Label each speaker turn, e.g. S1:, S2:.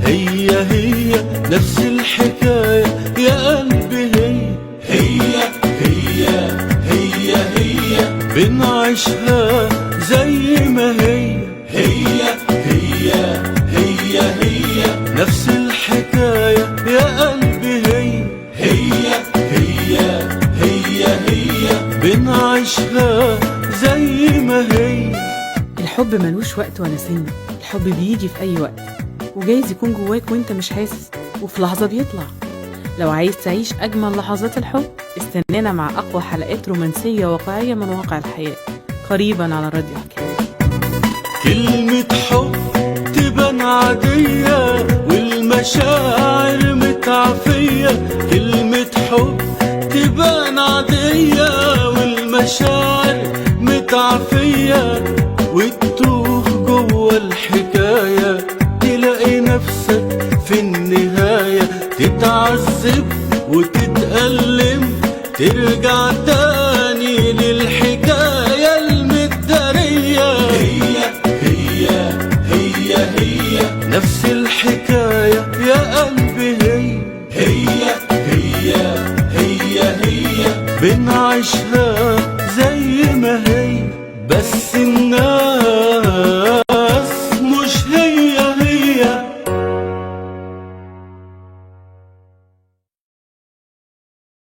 S1: هي هي نفس الحكاية يا قلبي، هي بنعيشها زي ما هي نفس الحكاية يا قلبي، هي بنعيشها زي ما هي.
S2: الحب ملوش وقت ولا سن، الحب بيجي في أي وقت، وجايز يكون جواك وانت مش حاسس، وفي لحظة بيطلع. لو عايز تعيش أجمل لحظات الحب استنانا مع أقوى حلقات رومانسية واقعية من واقع الحياة قريبا على راديو حكاية.
S1: كلمة حب تبان عادية والمشاعر متعفية، كلمة حب تبان عادية والمشاعر متعفية، وتتوه جوه الحكاية تلاقي نفسك في النهاية تتعذب وتتألم، ترجع تاني للحكاية المدارية. هي نفس الحكاية يا قلبي، هي بنعيشها زي ما هي، بس الناس